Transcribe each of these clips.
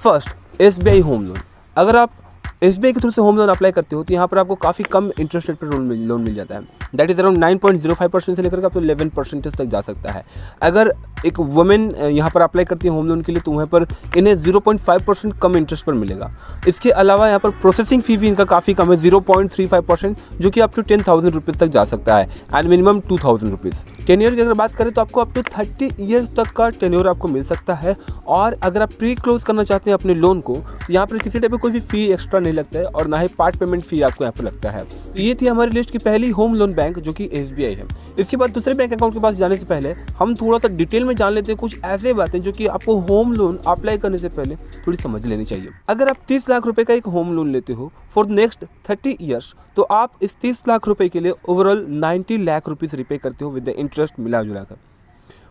First, SBI home loan. अगर आप SBI के थ्रू से होम लोन अप्लाई करते हो तो यहाँ पर आपको काफ़ी कम इंटरेस्ट रेट पर लोन मिल जाता है। दैट इज़ अराउंड 9.05% से लेकर के आप तो 11% तक जा सकता है। अगर एक वुमेन यहाँ पर अप्लाई करती है होम लोन के लिए तो वहाँ पर इन्हें 0.5% कम इंटरेस्ट पर मिलेगा। इसके अलावा यहाँ पर प्रोसेसिंग फ़ी भी इनका काफ़ी कम है, 0.35%, जो कि अप टू 10,000 रुपीज़ तक जा सकता है एंड मिनिमम 2,000 रुपीज़। टेन्योर की अगर बात करें तो आपको अप टू 30 ईयर्स तक का टेन्योर आपको मिल सकता है। और अगर आप प्री क्लोज करना चाहते हैं अपने लोन को तो यहाँ पर किसी टाइप का कोई भी फ़ी एक्स्ट्रा नहीं लगता है और ना ही पार्ट पेमेंट फ़ी आपको यहाँ पर लगता है। तो ये थी हमारी लिस्ट की पहली होम लोन बैंक जो कि एसबीआई है। इसके बाद दूसरे बैंक अकाउंट के पास जाने से पहले हम थोड़ा सा डिटेल में जान लेते हैं कुछ ऐसे बातें जो कि आपको होम लोन अप्लाई करने से पहले थोड़ी समझ लेनी चाहिए। अगर आप 30 लाख रुपए का एक होम लोन लेते हो फॉर नेक्स्ट 30 ईयर्स तो आप इस 30 लाख रुपए के लिए ओवरऑल 90 लाख रुपीज़ रिपे करते हो विद द इंटरेस्ट मिला जुला कर।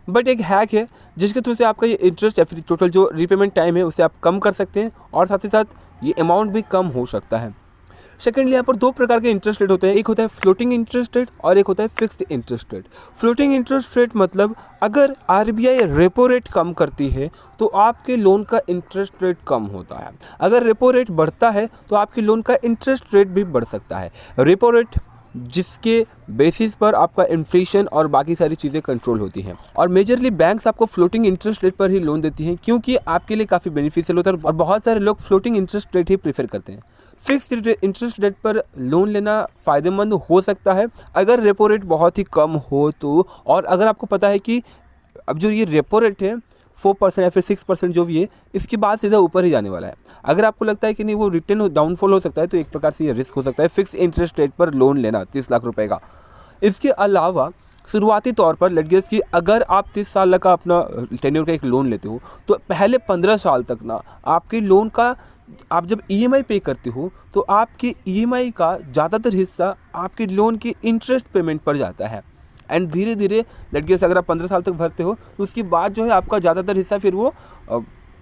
बट एक हैक है जिसके थ्रू से आपका ये इंटरेस्ट या फिर टोटल जो रीपेमेंट टाइम है उसे आप कम कर सकते हैं और साथ ही साथ ये अमाउंट भी कम हो सकता है। सेकेंडली यहाँ पर दो प्रकार के इंटरेस्ट रेट होते हैं, एक होता है फ्लोटिंग इंटरेस्ट रेट और एक होता है fixed interest rate. Floating interest rate मतलब अगर आरबीआई रेपो रेट कम करती है तो आपके लोन का इंटरेस्ट रेट कम होता है। अगर रेपो रेट बढ़ता है तो आपके लोन का इंटरेस्ट रेट भी बढ़ सकता है। रेपो रेट जिसके बेसिस पर आपका इन्फ्लेशन और बाकी सारी चीज़ें कंट्रोल होती हैं और मेजरली बैंक्स आपको फ्लोटिंग इंटरेस्ट रेट पर ही लोन देती हैं क्योंकि आपके लिए काफ़ी बेनिफिशियल होता है और बहुत सारे लोग फ्लोटिंग इंटरेस्ट रेट ही प्रीफर करते हैं। फिक्स्ड इंटरेस्ट रेट पर लोन लेना फ़ायदेमंद हो सकता है अगर रेपो रेट बहुत ही कम हो तो, और अगर आपको पता है कि अब जो ये रेपो रेट है 4% या फिर 6% जो भी है इसके बाद सीधा ऊपर ही जाने वाला है। अगर आपको लगता है कि नहीं वो रिटर्न डाउनफॉल हो सकता है तो एक प्रकार से ये रिस्क हो सकता है फिक्स इंटरेस्ट रेट पर लोन लेना 30 लाख रुपए का। इसके अलावा शुरुआती तौर पर लेट गेस कि अगर आप 30 साल का अपना टेन्योर का एक लोन लेते हो तो पहले 15 साल तक ना आपके लोन का आप जब ईएमआई पे करते हो तो आपके ईएमआई का ज़्यादातर हिस्सा आपके लोन की इंटरेस्ट पेमेंट पर जाता है एंड धीरे धीरे लेट गेस अगर आप 15 साल तक भरते हो तो उसके बाद जो है आपका ज़्यादातर हिस्सा फिर वो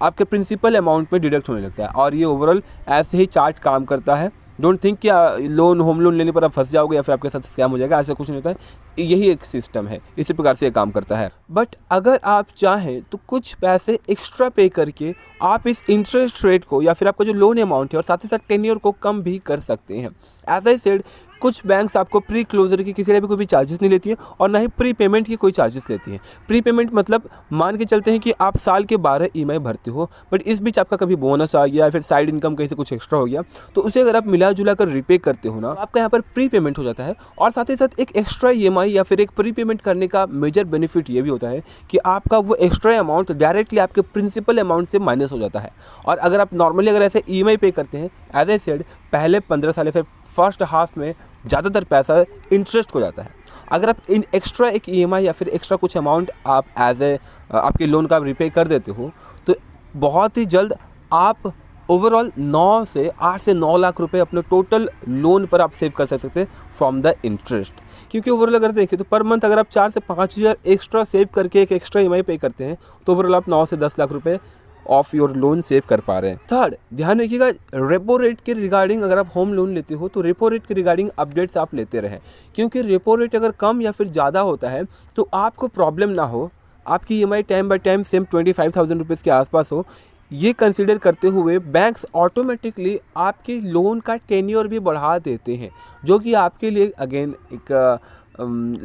आपके प्रिंसिपल अमाउंट में डिडक्ट होने लगता है और ये ओवरऑल ऐसे ही चार्ट काम करता है। डोंट थिंक कि लोन होम लोन लेने पर आप फंस जाओगे या फिर आपके साथ स्कैम हो जाएगा, ऐसा कुछ नहीं होता है। यही एक सिस्टम है, इसी प्रकार से ये काम करता है। बट अगर आप चाहें तो कुछ पैसे एक्स्ट्रा पे करके आप इस इंटरेस्ट रेट को या फिर आपका जो लोन अमाउंट है और साथ ही साथ टेन्योर को कम भी कर सकते हैं। एज आई सेड कुछ बैंक्स आपको प्री क्लोजर की किसी भी कोई भी चार्जेस नहीं लेती है और ना ही प्री पेमेंट की कोई चार्जेस लेती है। प्री पेमेंट मतलब मान के चलते हैं कि आप साल के 12 ईएमआई भरते हो बट इस बीच आपका कभी बोनस आ गया या फिर साइड इनकम कहीं से कुछ एक्स्ट्रा हो गया तो उसे अगर आप मिला जुला कर रिपे करते हो ना आपका यहाँ पर प्री पेमेंट हो जाता है। और साथ ही साथ एक एक्स्ट्रा ईएमआई या फिर एक प्री पेमेंट करने का मेजर बेनिफिट ये भी होता है कि आपका वो एक्स्ट्रा अमाउंट डायरेक्टली आपके प्रिंसिपल अमाउंट से माइनस हो जाता है। और अगर आप नॉर्मली अगर ऐसे ईएमआई पे करते हैं एज आई सेड पहले 15 साल या फिर फर्स्ट हाफ में ज़्यादातर पैसा इंटरेस्ट हो जाता है। अगर आप इन एक्स्ट्रा एक ईएमआई या फिर एक्स्ट्रा कुछ अमाउंट आप एज ए आपके लोन का रिपे कर देते हो तो बहुत ही जल्द आप ओवरऑल 8 से 9 लाख रुपए अपने टोटल लोन पर आप सेव कर सकते हैं फ्रॉम द इंटरेस्ट। क्योंकि ओवरऑल अगर देखें तो पर मंथ अगर आप 4 से 5 हज़ार एक्स्ट्रा सेव करके एक एक्स्ट्रा ईएमआई पे करते हैं तो ओवरऑल आप 9 से 10 लाख रुपए ऑफ योर लोन सेव कर पा रहे हैं। थर्ड, ध्यान रखिएगा रेपो रेट के रिगार्डिंग अगर आप होम लोन लेते हो तो रेपो रेट के रिगार्डिंग अपडेट्स आप लेते रहें क्योंकि रेपो रेट अगर कम या फिर ज़्यादा होता है तो आपको प्रॉब्लम ना हो, आपकी EMI time by time same 25,000 rupees के आसपास हो। ये कंसीडर करते हुए बैंक्स ऑटोमेटिकली आपके लोन का टेन्योर भी बढ़ा देते हैं जो कि आपके लिए अगेन एक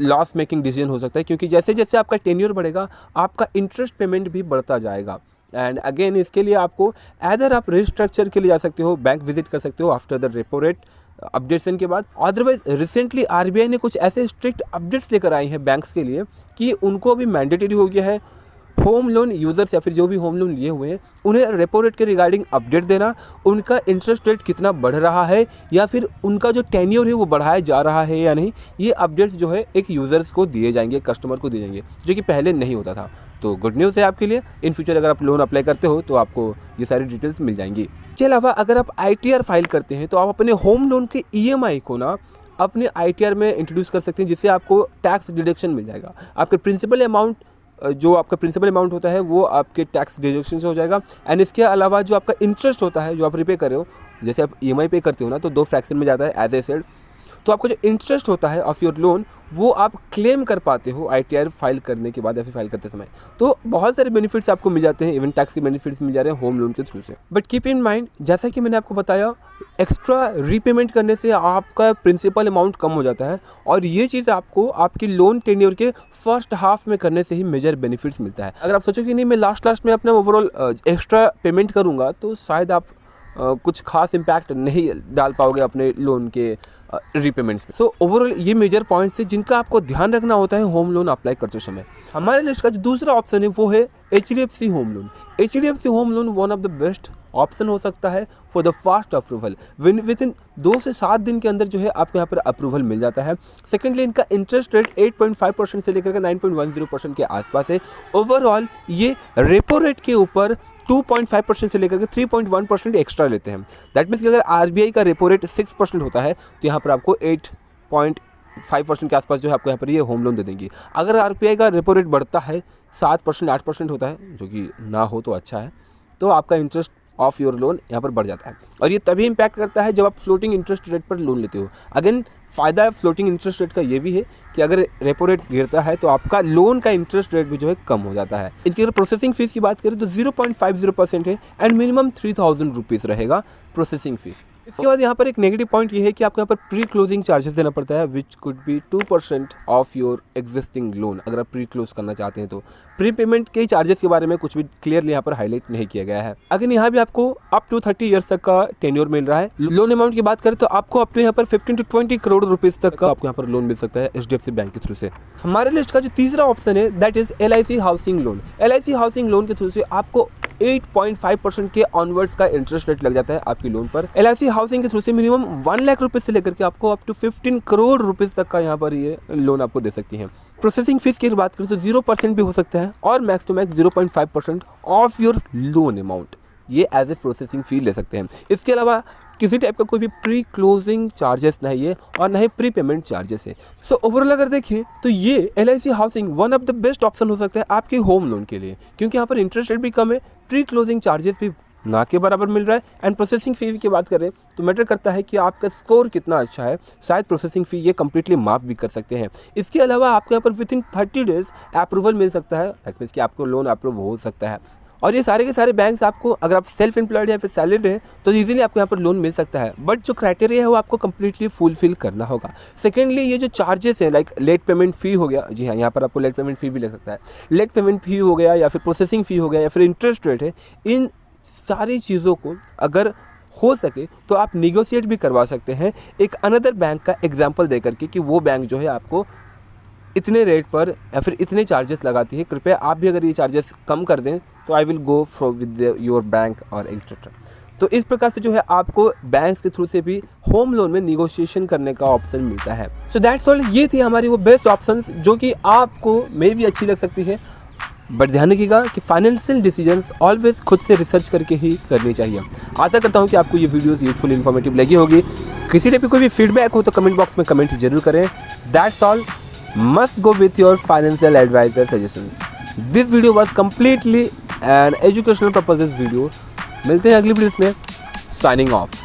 लॉस मेकिंग डिसीजन हो सकता है क्योंकि जैसे जैसे आपका टेन्योर बढ़ेगा आपका इंटरेस्ट पेमेंट भी बढ़ता जाएगा। एंड अगेन इसके लिए आपको एदर आप रिस्ट्रक्चर के लिए जा सकते हो, बैंक विजिट कर सकते हो after the repo rate updation के बाद। अदरवाइज रिसेंटली आरबीआई ने कुछ ऐसे स्ट्रिक्ट अपडेट्स लेकर आई हैं बैंक्स के लिए कि उनको अभी मैंडेटरी हो गया है होम लोन यूज़र्स या फिर जो भी होम लोन लिए हुए हैं उन्हें रेपो रेट के रिगार्डिंग अपडेट देना, उनका इंटरेस्ट रेट कितना बढ़ रहा है या फिर उनका जो टेन्योर है वो बढ़ाया जा रहा है या नहीं, ये अपडेट्स जो है एक यूज़र्स को दिए जाएंगे, कस्टमर को दिए जाएंगे जो कि पहले नहीं होता था। तो गुड न्यूज़ है आपके लिए, इन फ्यूचर अगर आप लोन अप्लाई करते हो तो आपको ये सारी डिटेल्स मिल जाएंगी। इसके अलावा अगर आप आईटीआर फाइल करते हैं तो आप अपने होम लोन के ईएमआई को ना अपने आईटीआर में इंट्रोड्यूस कर सकते हैं जिससे आपको टैक्स डिडक्शन मिल जाएगा। आपके प्रिंसिपल अमाउंट जो आपका प्रिंसिपल अमाउंट होता है वो आपके टैक्स डिडक्शन से हो जाएगा एंड इसके अलावा जो आपका इंटरेस्ट होता है जो आप रिपे कर रहे हो, जैसे आप ईएमआई पे करते हो ना तो 2 फ्रैक्शन में जाता है एज ए सेड, तो आपका जो इंटरेस्ट होता है ऑफ योर लोन वो आप क्लेम कर पाते हो ITR फाइल करने के बाद या फिर फाइल करते समय। तो बहुत सारे बेनिफिट्स आपको मिल जाते हैं, इवन टैक्स के बेनिफिट्स मिल जा रहे हैं होम लोन के थ्रू से। बट कीप इन माइंड, जैसा कि मैंने आपको बताया, एक्स्ट्रा रीपेमेंट करने से आपका प्रिंसिपल अमाउंट कम हो जाता है और ये चीज़ आपको आपकी लोन टेन्योर के फर्स्ट हाफ में करने से ही मेजर बेनिफिट्स मिलता है। अगर आप सोचो कि नहीं मैं लास्ट में अपना ओवरऑल एक्स्ट्रा पेमेंट करूँगा, तो शायद आप कुछ खास इम्पैक्ट नहीं डाल पाओगे अपने लोन के रीपेमेंट्स में। सो ओवरऑल ये मेजर पॉइंट्स है जिनका आपको ध्यान रखना होता है होम लोन अप्लाई करते समय। हमारे लिस्ट का जो दूसरा ऑप्शन है वो है HDFC home loan. HDFC home loan one of the best option हो सकता है for the fast approval. With in 2 से 7 दिन के अंदर जो है आपको यहाँ पर अप्रूवल मिल जाता है। सेकेंडली, इनका इंटरेस्ट रेट 8.5% से लेकर 9.10% के आसपास है। ओवरऑल ये रेपो रेट के ऊपर 2.5% से लेकर के 3.1% एक्स्ट्रा लेते हैं। दैट मीन्स कि अगर RBI का रेपो रेट 6% होता है तो यहाँ पर आपको 8.5% के आसपास जो है आपको यहाँ पर ये होम लोन दे देंगी। अगर RBI का रेपो रेट बढ़ता है 7%, 8% होता है, जो कि ना हो तो अच्छा है, तो आपका इंटरेस्ट ऑफ योर लोन यहाँ पर बढ़ जाता है। और ये तभी इम्पैक्ट करता है जब आप फ्लोटिंग इंटरेस्ट रेट पर लोन लेते हो। अगेन फ़ायदा फ्लोटिंग इंटरेस्ट रेट का ये भी है कि अगर रेपो रेट गिरता है तो आपका लोन का इंटरेस्ट रेट भी जो है कम हो जाता है। इनकी अगर प्रोसेसिंग फीस की बात करें तो 0.50% है एंड मिनिमम 3000 रुपीज़ रहेगा प्रोसेसिंग फीस। इसके बाद यहाँ पर एक नेगेटिव पॉइंट ये है कि आपको यहाँ पर प्री क्लोजिंग चार्जेस देना पड़ता है, which could be 2% of your existing loan. अगर आप प्री क्लोज करना चाहते हैं तो प्री पेमेंट के चार्जेस के बारे में कुछ भी क्लियरली यहाँ पर हाईलाइट नहीं किया गया है। अगर यहाँ भी आपको अप टू 30 ईयर्स तक का टेन्योर मिल रहा है। लोन अमाउंट की बात करें तो आपको अप टू यहाँ पर 15 to 20 करोड़ रुपीज़ तक का आपको यहाँ पर लोन मिल सकता है HDFC बैंक के थ्रू से। हमारे लिस्ट का जो तीसरा ऑप्शन है that is LIC housing loan. LIC housing loan के थ्रू से आपको 8.5% के ऑनवर्ड्स का इंटरेस्ट रेट लग जाता है आपकी लोन पर। LIC हाउसिंग के थ्रू से मिनिमम 1 लाख रुपए से लेकर के आपको अप टू 15 करोड़ रुपीस तक का यहाँ पर ये लोन आपको दे सकती है। प्रोसेसिंग फीस की बात करें तो 0% भी हो सकता है और max to max 0.5% of your loan amount ये एज ए प्रोसेसिंग फी ले सकते हैं। इसके अलावा किसी टाइप का कोई भी प्री क्लोजिंग चार्जेस नहीं है और ना ही प्री पेमेंट चार्जेस है। सो ओवरऑल अगर देखें तो ये LIC housing one of the best option हो सकता है आपके होम लोन के लिए, क्योंकि यहाँ पर इंटरेस्ट रेट भी कम है, प्री क्लोजिंग चार्जेस भी ना के बराबर मिल रहा है एंड प्रोसेसिंग फ़ी की बात करें तो मैटर करता है कि आपका स्कोर कितना अच्छा है, शायद प्रोसेसिंग फ़ी ये कम्प्लीटली माफ़ भी कर सकते हैं। इसके अलावा आपको यहाँ पर विद इन 30 डेज अप्रूवल मिल सकता है, दैट मीन्स कि आपको लोन अप्रूव हो सकता है। और ये सारे के सारे बैंक्स आपको, अगर आप सेल्फ एम्प्लॉयड या फिर सैलरीड हैं तो इजीली आपको यहाँ पर लोन मिल सकता है, बट जो क्राइटेरिया है वो आपको कम्प्लीटली फुलफिल करना होगा। सेकेंडली, ये जो चार्जेस हैं लाइक लेट पेमेंट फ़ी हो गया, जी हाँ यहाँ पर आपको लेट पेमेंट फ़ी भी लग सकता है, लेट पेमेंट फ़ी हो गया या फिर प्रोसेसिंग फ़ी हो गया या फिर इंटरेस्ट रेट है, इन सारी चीज़ों को अगर हो सके तो आप निगोशिएट भी करवा सकते हैं एक अनदर बैंक का एग्जाम्पल दे करके कि वो बैंक जो है आपको इतने रेट पर या फिर इतने चार्जेस लगाती है, कृपया आप भी अगर ये चार्जेस कम कर दें तो I will go for with your bank और एक्सेट्रा। तो इस प्रकार से जो है आपको बैंक के थ्रू से भी होम लोन में निगोशिएशन करने का ऑप्शन मिलता है। सो दैट्स ऑल, ये थी हमारी वो बेस्ट ऑप्शंस जो कि आपको मे भी अच्छी लग सकती है, बट ध्यान रखिएगा कि फाइनेंशियल डिसीजंस ऑलवेज खुद से रिसर्च करके ही करनी चाहिए। आशा करता हूँ कि आपको ये वीडियोस यूजफुल इन्फॉर्मेटिव लगी होगी। किसी टाइप की कोई भी फीडबैक हो तो कमेंट बॉक्स में कमेंट जरूर करें। That's all, must go with your financial advisor suggestions. This video was completely an educational purposes video. मिलते हैं अगली वीडियो में। Signing off.